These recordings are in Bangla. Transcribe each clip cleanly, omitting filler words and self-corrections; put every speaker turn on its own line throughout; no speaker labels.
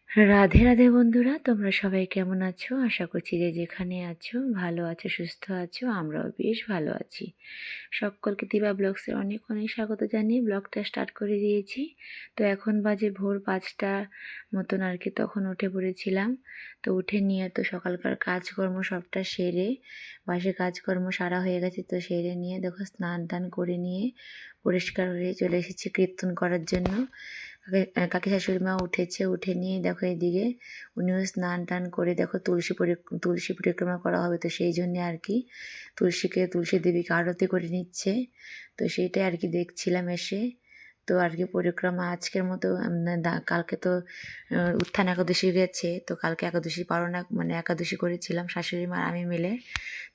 রাধে রাধে বন্ধুরা, তোমরা সবাই কেমন আছো? আশা করছি যে যেখানে আছো ভালো আছো, সুস্থ আছো। আমরাও বেশ ভালো আছি। সকলকে দিবা ব্লগসের অনেক অনেক স্বাগত জানিয়ে ব্লগটা স্টার্ট করে দিয়েছি। তো এখন বাজে ভোর 5টা মতন আর কি। তখন উঠে পড়েছিলাম। তো উঠে নিয়ে তো সকালকার কাজকর্ম সবটা সেরে, বাসে কাজকর্ম সারা হয়ে গেছে, তো সেরে নিয়ে দেখো স্নান টান করে নিয়ে পরিষ্কার হয়ে চলে এসেছি কীর্তন করার জন্য। কাকি শাশুড়ি মা উঠেছে, উঠে নিয়ে দেখো এদিকে উনিও স্নান টান করে দেখো তুলসী পরিক্রমা করা হবে, তো সেই জন্যে আর কি তুলসী দেবীকে আরতি করে নিচ্ছে। তো সেইটাই আর কি দেখছিলাম এসে। তো আর কি পরিক্রমা আজকের মতো কালকে তো উত্থান একাদশী গেছে, তো কালকে একাদশী পারণা মানে একাদশী করেছিলাম শাশুড়ি মা আমি মিলে।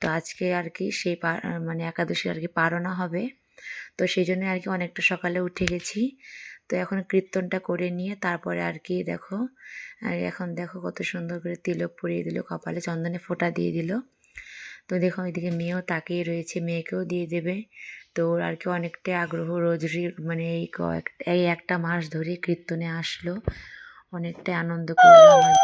তো আজকে আর কি সেই মানে একাদশী আর কি পারণা হবে। তো সেই জন্য আর কি অনেকটা সকালে উঠে গেছি। তো এখন কীর্তনটা করে নিয়ে তারপরে আর কি দেখো, আর এখন দেখো কত সুন্দর করে তিলক পরিয়ে দিল, কপালে চন্দনে ফোঁটা দিয়ে দিল। তো দেখো এদিকে মেয়েও তাকিয়ে রয়েছে, মেয়েকেও দিয়ে দেবে। তো ওর আর কি অনেকটাই আগ্রহ, মানে এই একটা মাস ধরে কীর্তনে আসলো, অনেকটাই আনন্দ করলো আমার।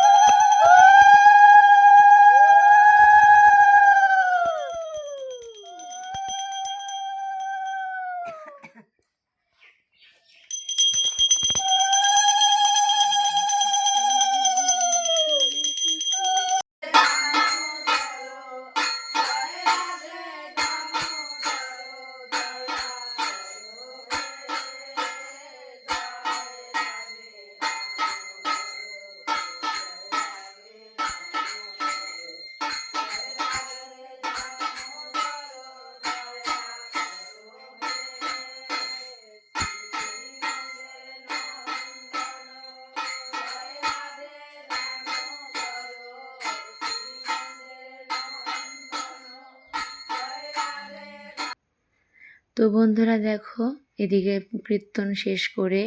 তো বন্ধুরা দেখো, এদিকে কীর্তন শেষ করে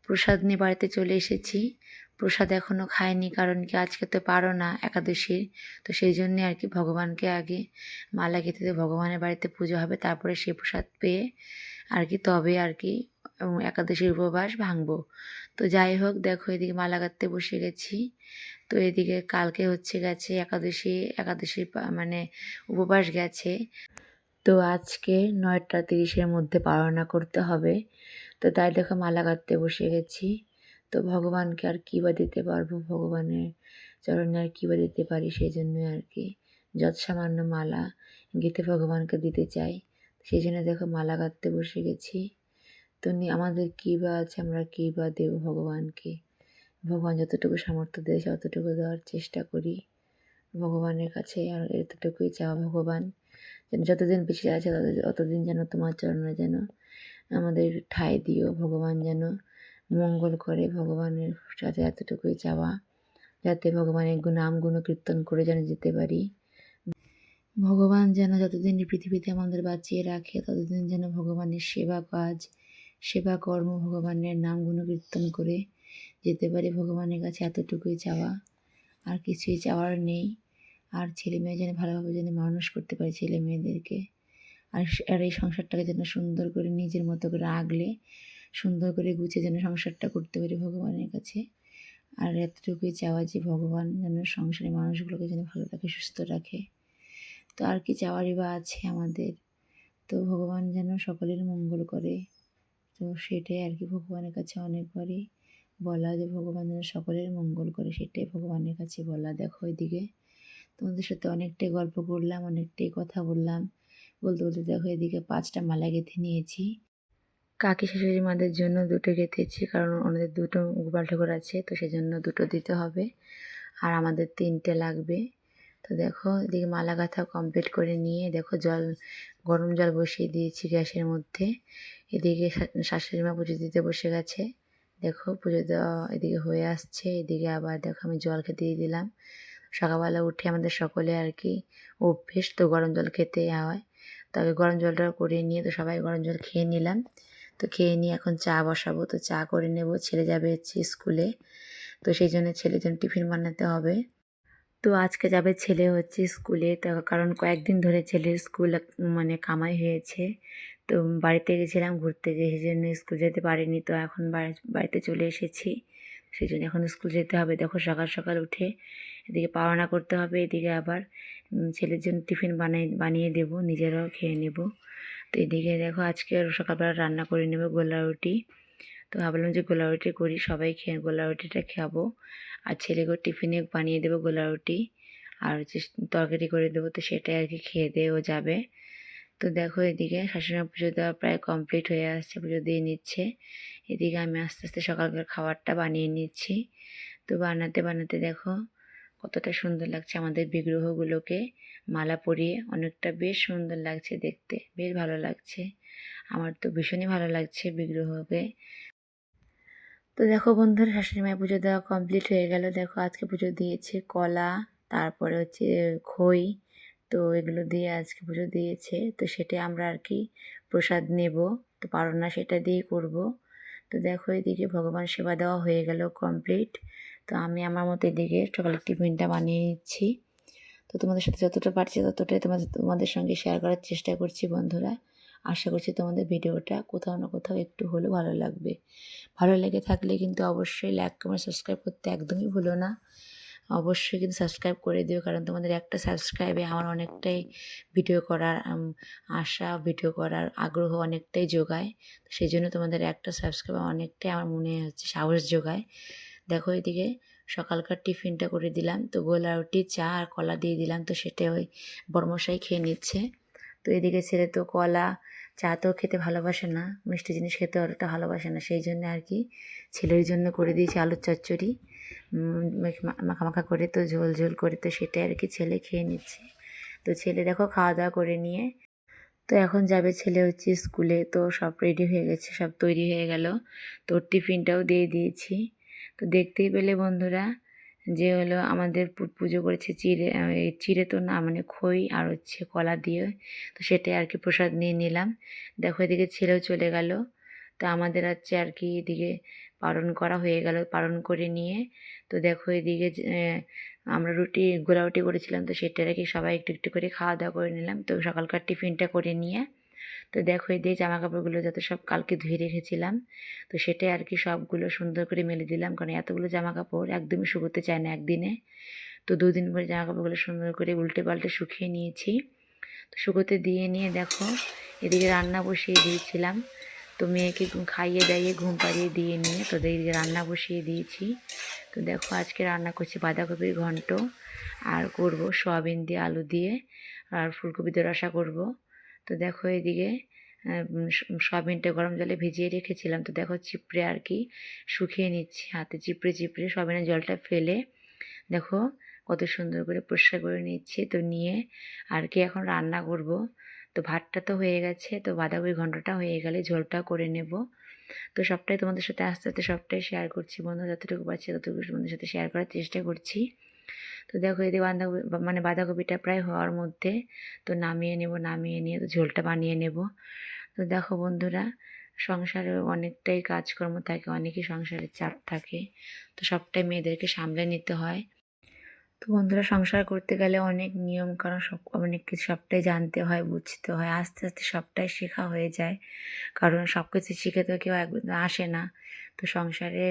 প্রসাদ নিয়ে বাড়িতে চলে এসেছি। প্রসাদ এখনও খাইনি, কারণ কি আজকে তো পারো না একাদশীর। তো সেই জন্যে আর কি ভগবানকে আগে মালা গেঁথে দিয়ে ভগবানের বাড়িতে পুজো হবে, তারপরে সেই প্রসাদ পেয়ে আর কি তবে আর কি একাদশীর উপবাস ভাঙবো। তো যাই হোক, দেখো এদিকে মালা গাঁথতে বসে গেছি। তো এদিকে কালকে হচ্ছে গেছে একাদশীর মানে উপবাস গেছে। তো আজকে 9টা 30-এর মধ্যে পারণা করতে হবে। তো তাই দেখো মালা গাঁথতে বসে গেছি। তো ভগবানকে আর কী বা দিতে পারবো, ভগবানের চরণে আর কী বা দিতে পারি, সেই জন্য আর কি যৎসামান্য মালা গেঁথে ভগবানকে দিতে চাই। সেই জন্য দেখো মালা গাঁথতে বসে গেছি। তো আমাদের কী বা আছে, আমরা কী বা দেবো ভগবানকে। ভগবান যতটুকু সামর্থ্য দিয়েছে অতটুকু দেওয়ার চেষ্টা করি ভগবানের কাছে। আর এতটুকুই চাওয়া, ভগবান যেন যতদিন বেঁচে আছে অতদিন যেন তোমার চরণে যেন আমাদের ঠাঁই দিও, ভগবান যেন মঙ্গল করে। ভগবানের সাথে এতটুকুই চাওয়া, যাতে ভগবানের নাম গুণ কীর্তন করে যেন যেতে পারি। ভগবান যেন যতদিন এই পৃথিবীতে আমাদের বাঁচিয়ে রাখে ততদিন যেন ভগবানের সেবা কর্ম ভগবানের নাম গুণ কীর্তন করে যেতে পারি। ভগবানের কাছে এতটুকুই চাওয়া, আর কিছুই চাওয়ার নেই। আর ছেলে মেয়ে যেন ভালোভাবে যেন মানুষ করতে পারি ছেলে মেয়েদেরকে। আর এই সংসারটাকে যেন সুন্দর করে নিজের মতো করে আগলে সুন্দর করে গুছিয়ে যেন সংসারটা করতে পারি ভগবানের কাছে। আর এতটুকুই চাওয়া যে ভগবান যেন সংসারে মানুষগুলোকে যেন ভালো রাখে, সুস্থ রাখে। তো আর কি চাওয়ারই বা আছে আমাদের। তো ভগবান যেন সকলের মঙ্গল করে। তো সেটাই আর কি ভগবানের কাছে অনেকবারই বলা, যে ভগবান যেন সকলের মঙ্গল করে, সেটাই ভগবানের কাছে বলা। দেখো এদিকে তোমাদের সাথে অনেকটাই গল্প করলাম, অনেকটাই কথা বললাম। বলতে বলতে দেখো এদিকে 5টা মালা গেঁথে নিয়েছি। কাকি শাশুড়ি মাদের জন্য 2টো গেঁথেছি, কারণ ওনাদের 2টো গোপাল ঠাকুর আছে, তো সেজন্য 2টো দিতে হবে। আর আমাদের 3টে লাগবে। তো দেখো এদিকে মালা গাঁথা কমপ্লিট করে নিয়ে দেখো গরম জল বসিয়ে দিয়েছি গ্যাসের মধ্যে। এদিকে শাশুড়ি মা পুজো দিতে বসে গেছে। দেখো পুজো দেওয়া এদিকে হয়ে আসছে। এদিকে আবার দেখো আমি জল দিয়ে দিলাম। সকালবেলা উঠে আমাদের সকলে আর কি অভ্যেস তো গরম জল খেতে হয়। তবে গরম জলটা করে নিয়ে তো সবাই গরম জল খেয়ে নিলাম। তো খেয়ে নিয়ে এখন চা বসাবো। তো চা করে নেব, ছেলে যাবে হচ্ছে স্কুলে। তো সেই জন্য ছেলের জন্য টিফিন বানাতে হবে। তো আজকে যাবে ছেলে হচ্ছে স্কুলে, তো কারণ কয়েকদিন ধরে ছেলের স্কুল মানে কামাই হয়েছে। তো বাড়িতে গেছিলাম ঘুরতে, যে সেই জন্য স্কুল যেতে পারিনি। তো এখন বাড়িতে চলে এসেছি। সেই জন্য এখন স্কুল যেতে হবে। দেখো সকাল সকাল উঠে এদিকে পড়াশোনা করতে হবে, এদিকে আবার ছেলের জন্য টিফিন বানিয়ে দেবো, নিজেরাও খেয়ে নেব। তো এদিকে দেখো আজকে সকালবেলা রান্না করে নেবো গোলা রুটি। তো ভাবলাম যে গোলা রুটি করি, সবাই খেয়ে গোলা রুটিটা খাবো। আর ছেলেকে টিফিনে বানিয়ে দেবো গোলা রুটি, আর হচ্ছে তরকারি করে দেবো, তো সেটাই আর কি খেয়ে দেও যাবে। তো দেখো এদিকে শাশুড়িমা পুজো দেওয়া প্রায় কমপ্লিট হয়ে আসছে, পুজো দিয়ে নিচ্ছে। এদিকে আমি আস্তে আস্তে সকালকার খাবারটা বানিয়ে নিচ্ছি। তো বানাতে বানাতে দেখো কতটা সুন্দর লাগছে আমাদের বিগ্রহগুলোকে মালা পরিয়ে, অনেকটা বেশ সুন্দর লাগছে দেখতে, বেশ ভালো লাগছে। আমার তো ভীষণই ভালো লাগছে বিগ্রহকে। তো দেখো বন্ধুরা, শাশুড়ি মায়ের পুজো দেওয়া কমপ্লিট হয়ে গেল। দেখো আজকে পুজো দিয়েছে কলা, তারপরে হচ্ছে খই, তো এগুলো দিয়ে আজকে পুজো দিয়েছে। তো সেটা আমরা আর কি প্রসাদ নেব, তো পারনা সেটা দিয়েই করব। তো দেখো এদিকে ভগবান সেবা দেওয়া হয়ে গেল কমপ্লিট। তো আমি আমার মতো এদিকে সকালের টিফিনটা বানিয়ে নিচ্ছি। তো তোমাদের সাথে যতটা পারছি ততটাই তোমাদের সঙ্গে শেয়ার করার চেষ্টা করছি বন্ধুরা। আশা করছি তোমাদের ভিডিওটা কোথাও না কোথাও একটু হলেও ভালো লাগবে। ভালো লেগে থাকলে কিন্তু অবশ্যই লাইক কমেন্ট সাবস্ক্রাইব করতে একদমই ভুলো না। অবশ্যই কিন্তু সাবস্ক্রাইব করে দিও, কারণ তোমাদের একটা সাবস্ক্রাইবে আমার অনেকটাই ভিডিও করার আশা, ভিডিও করার আগ্রহ অনেকটাই যোগায়। তো সেই জন্য তোমাদের একটা সাবস্ক্রাইব অনেকটাই আমার মনে হচ্ছে সাহস যোগায়। দেখো এদিকে সকালকার টিফিনটা করে দিলাম, তো গোলা রুটি, চা আর কলা দিয়ে দিলাম, তো সেটা ওই বড়মশাই খেয়ে নিচ্ছে। তো এদিকে ছেলে তো কলা চা তো খেতে ভালোবাসে না, মিষ্টি জিনিস খেতে অতটা ভালোবাসে না, সেই জন্য আর কি ছেলের জন্য করে দিয়েছি আলুর চচ্চড়ি মাখা মাখা করে, তো ঝোল ঝোল করে, তো সেটাই আর কি ছেলে খেয়ে নিচ্ছে। তো ছেলে দেখো খাওয়া দাওয়া করে নিয়ে তো এখন যাবে ছেলে হচ্ছে স্কুলে। তো সব রেডি হয়ে গেছে, সব তৈরি হয়ে গেল, তো টিফিনটাও দিয়ে দিয়েছি। তো দেখতেই পেলে বন্ধুরা যে হলো আমাদের পুজো করেছে চিড়ে, চিড়ে তো না মানে খই আর হচ্ছে কলা দিয়ে, তো সেটাই আর কি প্রসাদ নিয়ে নিলাম। দেখো এদিকে ছেলেও চলে গেল। তো আমাদের হচ্ছে আর কি এদিকে পালন করা হয়ে গেল, পালন করে নিয়ে তো দেখো এদিকে আমরা গোলা রুটি করেছিলাম, তো সেটা আর কি সবাই একটু একটু করে খাওয়া দাওয়া করে নিলাম। তো সকালকার টিফিনটা করে নিয়ে তো দেখো এই দিয়ে জামা কাপড়গুলো যত সব কালকে ধুয়ে রেখেছিলাম, তো সেটাই আর কি সবগুলো সুন্দর করে মেলে দিলাম, কারণ এতগুলো জামা কাপড় একদমই শুকোতে চায় না একদিনে। তো 2 দিন পরে জামা কাপড়গুলো সুন্দর করে উল্টে পাল্টে শুকিয়ে নিয়েছি। তো শুকোতে দিয়ে নিয়ে দেখো এদিকে রান্না বসিয়ে দিয়েছিলাম। তো মেয়েকে খাইয়ে দাইয়ে ঘুম পাড়িয়ে দিয়ে নিয়ে তো এদিকে রান্না বসিয়ে দিয়েছি। তো দেখো আজকে রান্না করছি বাঁধাকপির ঘন্ট, আর করব সয়াবিন দিয়ে আলু দিয়ে, আর ফুলকপি দিয়ে রসা করব। তো দেখো এদিকে সয়াবিনটা গরম জলে ভিজিয়ে রেখেছিলাম, তো দেখো চিপড়ে আর কি শুকিয়ে নিচ্ছি, হাতে চিপড়ে চিপড়ে সয়াবিনের জলটা ফেলে দেখো কত সুন্দর করে পরিষ্কার করে নিচ্ছি। তো নিয়ে আর কি এখন রান্না করব। তো ভাতটা তো হয়ে গেছে, তো বাঁধাকপির ঘন্টটা হয়ে গেলে ঝোলটা করে নেব। তো সবটাই তোমাদের সাথে আস্তে আস্তে সবটাই শেয়ার করছি বন্ধু, যতটুকু পারছি ততটুকু তোমাদের সাথে শেয়ার করার চেষ্টা করছি। তো দেখো এদিকে বাঁধাকপিটা প্রায় হওয়ার মধ্যে, তো নামিয়ে নেব, নামিয়ে নিয়ে তো ঝোলটা বানিয়ে নেব। তো দেখো বন্ধুরা, সংসারে অনেকটাই কাজকর্ম থাকে, অনেকই সংসারের চাপ থাকে, তো সবটাই মেয়েদেরকে সামলে নিতে হয়। তো বন্ধুরা, সংসার করতে গেলে অনেক নিয়ম কারণ অনেক কিছু সবটাই জানতে হয়, বুঝতে হয়, আস্তে আস্তে সবটাই শেখা হয়ে যায়, কারণ সব কিছু শিখে তো কেউ একদম আসে না। তো সংসারে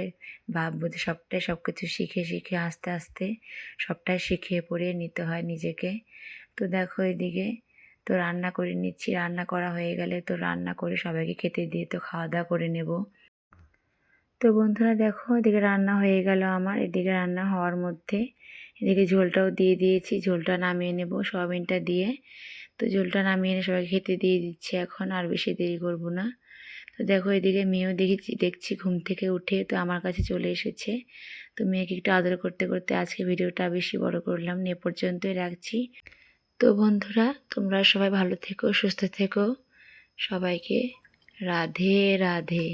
বুঝে সবটাই সব কিছু শিখে শিখে আস্তে আস্তে সবটাই শিখিয়ে পড়িয়ে নিতে হয় নিজেকে। তো দেখো এদিকে তো রান্না করে নিচ্ছি, রান্না করা হয়ে গেলে তো রান্না করে সবাইকে খেতে দিয়ে তো খাওয়া দাওয়া করে নেব। তো বন্ধুরা দেখো এদিকে রান্না হয়ে গেল আমার, এদিকে রান্না হওয়ার মধ্যে এদিকে ঝোলটাও দিয়ে দিয়েছি, ঝোলটা নামিয়ে নেব সয়াবিনটা দিয়ে। তো ঝোলটা নামিয়ে এনে সবাই খেতে দিয়ে দিচ্ছি এখন, আর বেশি দেরি করব না। তো দেখো এদিকে মেয়েও দেখছি ঘুম থেকে উঠে তো আমার কাছে চলে এসেছে। তো মেয়েকে একটু আদর করতে করতে আজকে ভিডিওটা বেশি বড় করলাম, এ পর্যন্তই রাখছি। তো বন্ধুরা, তোমরা সবাই ভালো থেকো, সুস্থ থেকো, সবাইকে রাধে রাধে।